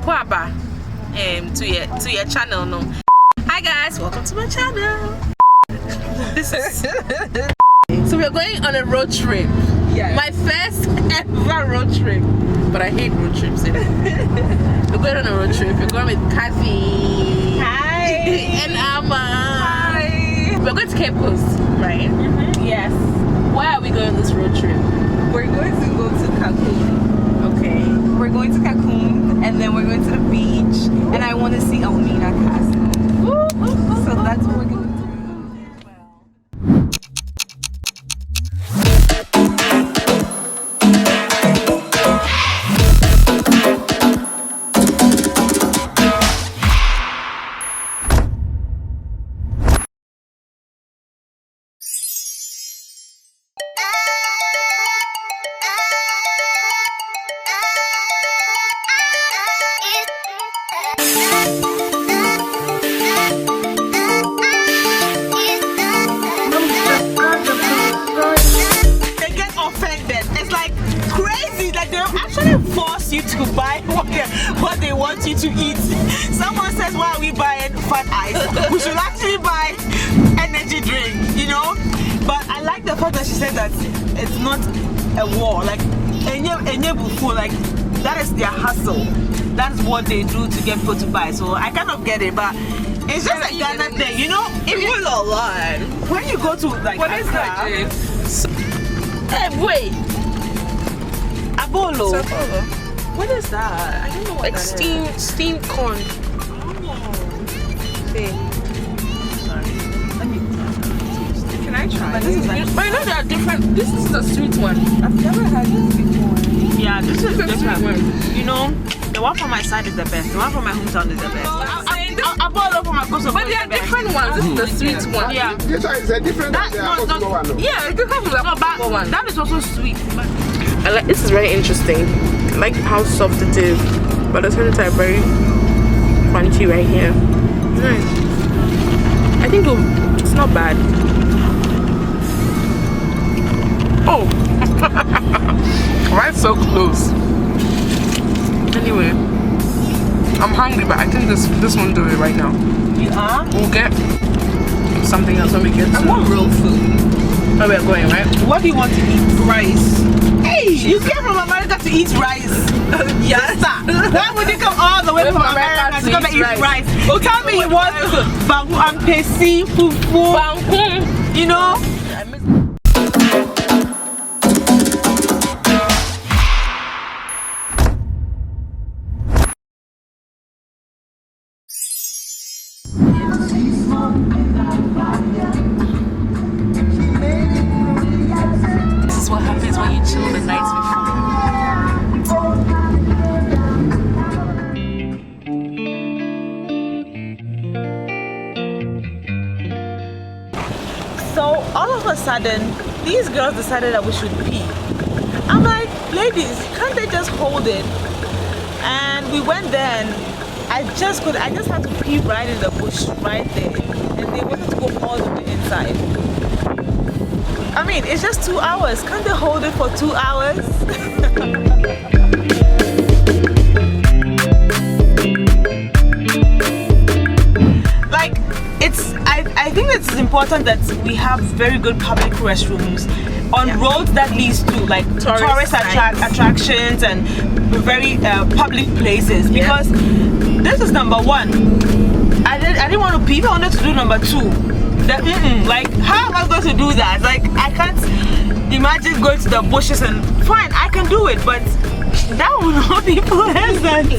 Kwaba to your channel. No. Hi guys, welcome to my channel. This is so we're going on a road trip. Yes. My first ever road trip. But I hate road trips. We're going on a road trip. We're going with Kazi. Hi. And Amma. Hi. We're going to Cape Coast, right? Yes. Why are we going on this road trip? We're going to go to Cancun. Okay. We're going to Cancun and then we're going to the beach and I want to see Elmina Castle. So that's what we're going to do. Force you to buy what they want you to eat. Someone says, why are we buying fat ice? We should actually buy energy drink, you know. But I like the fact that she said that it's not a war. Like like that is their hustle. That's what they do to get people to buy. So I kind of get it, but it's just a Ghana thing, you know. If you a lot when you go to like what is that? Hey, wait. Abolo. What is that? I don't know what that is. Steamed corn. Okay. Sorry. Let me Can I try? But this is like, but you know they are different. This is a sweet one. I've never had this before. Yeah, this is a different one. You know, the one from my side is the best. The one from my hometown is the best. Abolo from my coast. But they are different ones. This is the sweet one. Yeah. This one is a different one. Yeah, it's different from the one. That is also sweet. But I like, this is very interesting. I like how soft it is, but the same time very crunchy right here. Nice. I think it's not bad. Oh, right so close. Anyway, I'm hungry, but I think this won't do it right now. You are? We'll get something else when we get to. I want real food. Where we're going, right? What do you want to eat? Rice. Hey, you came from America to eat rice. Yes. Why would you come all the way from America to come and eat rice? Oh, tell me you want bangu and pesi, fufu. Bangu. You know? This is what happens when you chill the nights before. So all of a sudden, these girls decided that we should pee. I'm like, ladies, can't they just hold it? And we went there and I just had to pee right in the bush right there. And they wanted to go all the way inside. I mean, it's just 2 hours. Can't they hold it for 2 hours? Like, I think it's important that we have very good public restrooms on roads that leads to like tourist attractions and very public places, because this is number one. I didn't want to pee. I wanted to do number two. Like, how am I going to do that? Like, I can't imagine going to the bushes and fine, I can do it, but that will not be pleasant.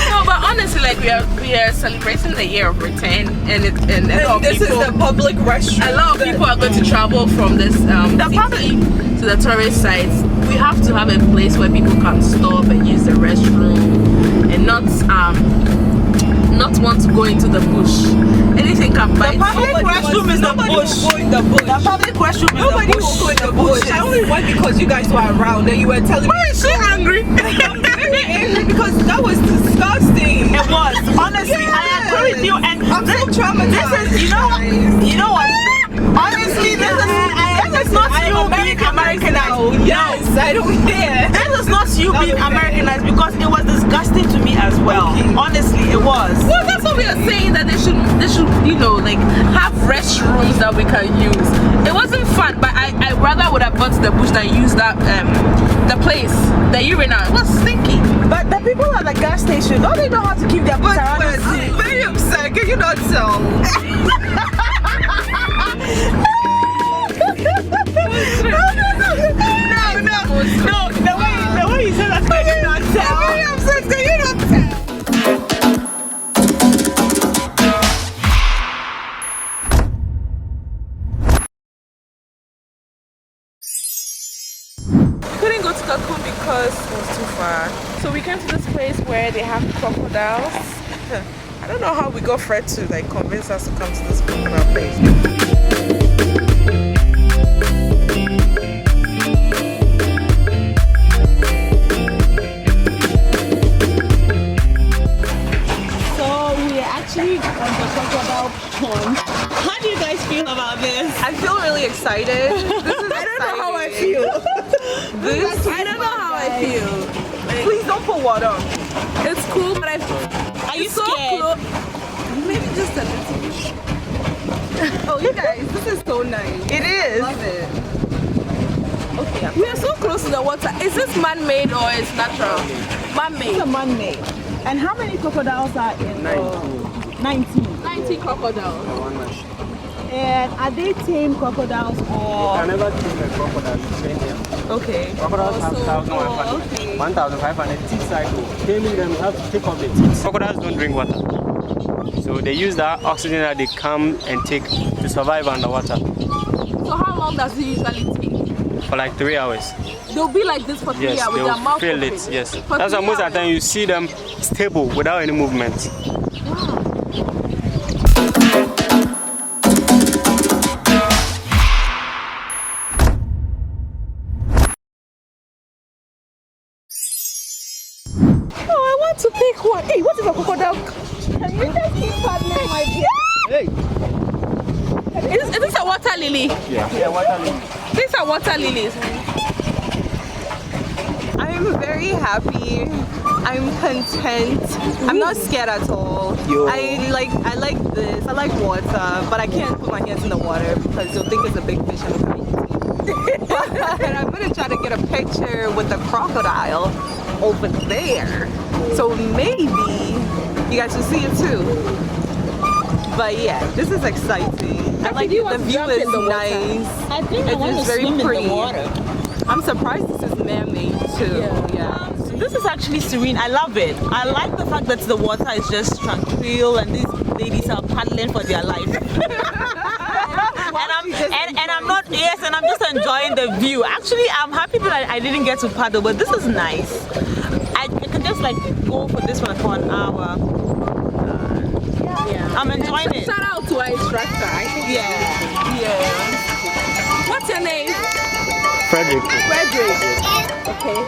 No, but honestly, like we are celebrating the year of return, and a lot of this people, is the public restroom. A lot of people are going to travel from this city to the tourist sites. We have to have a place where people can stop and use the restroom, and not want to go into the bush. Anything can bite. The public restroom is the bush. The public restroom is Nobody the bush. will go in the bush. I only went because you guys were around and you were telling me. Why is she angry? I'm very angry because that was disgusting. It was. Honestly, I agree with you. And I'm so traumatized. This is, you know what? Honestly, this is not you being Americanized. Yes, I don't care. This is not you being Americanized, because it was disgusting to me as well. Okay. Honestly, it was. Well, that's what we are saying, that they should, you know, like have restrooms that we can use. It wasn't fun, but I rather would have gone to the bush than use that the place, the urinal. It was stinky. But the people at the gas station, don't they know how to keep their butts around? I'm very upset. Can you not tell? No, the way you said that, can you not tell? I'm very upset. Can you not tell? Couldn't go to Cancun because it was too far. So we came to this place where they have crocodiles. I don't know how we got Fred to like convince us to come to this crocodile place. On the crocodile pond. How do you guys feel about this? I feel really excited. This is I don't know how I feel. I don't know how I feel. Like, Please don't put water on. it's cool, but Are you so scared? maybe just a little bit. Oh, you guys, this is so nice. It is. Love it. Okay. We are so close to the water. Is this man-made or is natural? Man-made. It's a man-made. And how many crocodiles are in? 19. 90 crocodiles. And are they tame crocodiles You or? can never kill a crocodile, you train them. Okay. Crocodiles have 1,500 teeth cycle. Taming them, you have to take off the teeth. Crocodiles don't drink water. So they use that oxygen that they come and take to survive underwater So how long does it usually take? for like 3 hours. They'll be like this for 3 Yes, hours they with their will mouth feel open. it, yes. For That's why 3 most of the time hours. you see them stable without any movement. Oh, I want to pick one. Hey, what is a crocodile? Can you just keep paddling, my dear? Hey! Is this a water lily? Yeah, water lily. These are water lilies. I'm very happy. I'm content. I'm not scared at all. Yo. I like this. I like water, but I can't put my hands in the water because you'll think it's a big fish and I'm but I'm gonna try to get a picture with the crocodile over there. So maybe you guys will see it too. But yeah, this is exciting. I like it. The view is nice. I think I It want is to very swim pretty. in the water. I'm surprised this is man-made too. Yeah. This is actually serene. I love it. I like the fact that the water is just tranquil and these ladies are paddling for their life. and I'm not, yes, and I'm just enjoying the view. Actually, I'm happy that I didn't get to paddle, but this is nice. I can just like go for this one for an hour. Yeah. I'm enjoying it. Shout out to our instructor. I think Yeah. What's your name? Frederick. Frederick. Okay.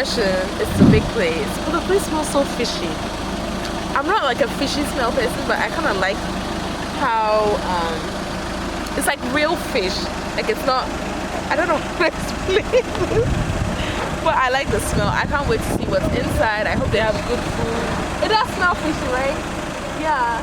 It's a big place, but the place smells so fishy. I'm not like a fishy smell person, but I kind of like how it's like real fish. Like it's not, I don't know how to explain this, but I like the smell. I can't wait to see what's inside. I hope they have good food. It does smell fishy, right? Yeah.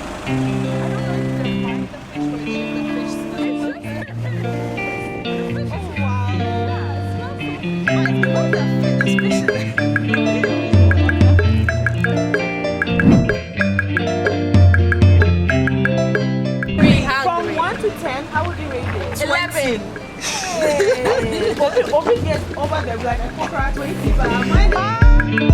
From 1 to 10, how would you rate it? 11. Open gets over there like a cockroach 20, but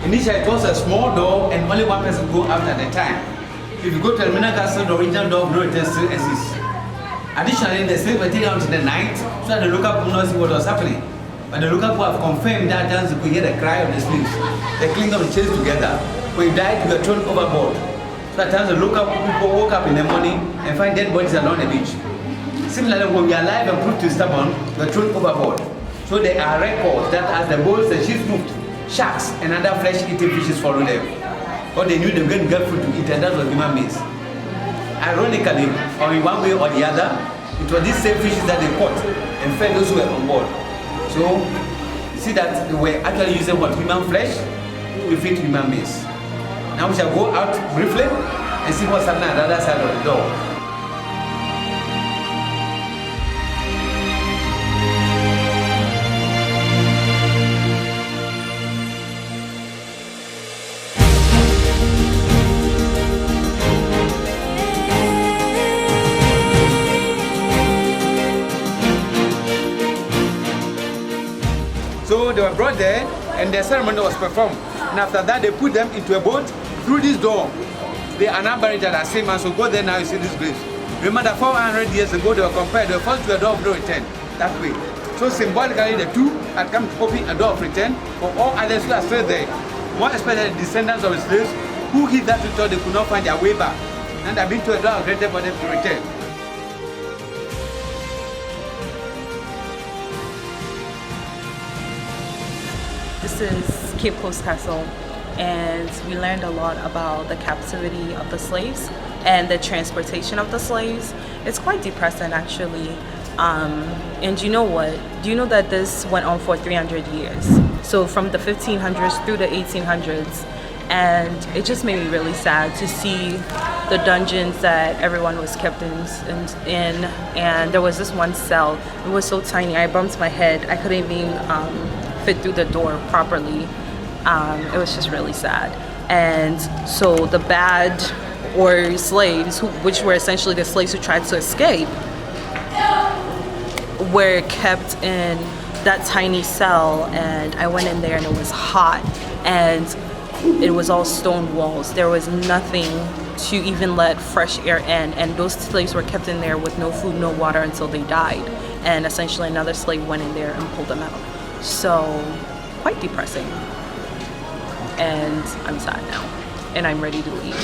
Initially, it was a small door and only one person go out at a time. If you go to the Terminal Castle, the original door of no return still exists. Additionally, the slaves were taken out in the night so that the local people not see what was happening. But the local people have confirmed that times you could hear the cry of the slaves. They cling of the chains together. When you died, you were thrown overboard. So at times the local people woke up in the morning and find dead bodies along the beach. Similarly, when we are alive and proved to be stubborn, we are thrown overboard. So there are records that as the boats and ships moved, sharks and other flesh-eating fishes followed them. But they knew they were going to get food to eat, and that was human beings. Ironically, or in one way or the other, it was these same fishes that they caught and fed those who were on board. So, you see that they were actually using what? Human flesh to feed human beings. Now we shall go out briefly and see what's happening at the other side of the door. So they were brought there and the ceremony was performed. And after that they put them into a boat through this door. They are now buried at the same man, so go there now, you see this graves. Remember that 400 years ago they were compared, they were first to a door of no return, that way. So symbolically the two had come to open a door of return for all others who are still there. More especially the descendants of the slaves who hitherto thought they could not find their way back. And have been to a door greater for them to return. This is Cape Coast Castle, and we learned a lot about the captivity of the slaves and the transportation of the slaves. It's quite depressing, actually. And you know what? Do you know that this went on for 300 years? So from the 1500s through the 1800s. And it just made me really sad to see the dungeons that everyone was kept in. And there was this one cell. It was so tiny. I bumped my head. I couldn't even fit through the door properly. It was just really sad. And so the bad or slaves, which were essentially the slaves who tried to escape, were kept in that tiny cell. And I went in there and it was hot, and it was all stone walls. There was nothing to even let fresh air in, and those slaves were kept in there with no food, no water until they died. And essentially another slave went in there and pulled them out. So quite depressing, and I'm sad now and I'm ready to leave.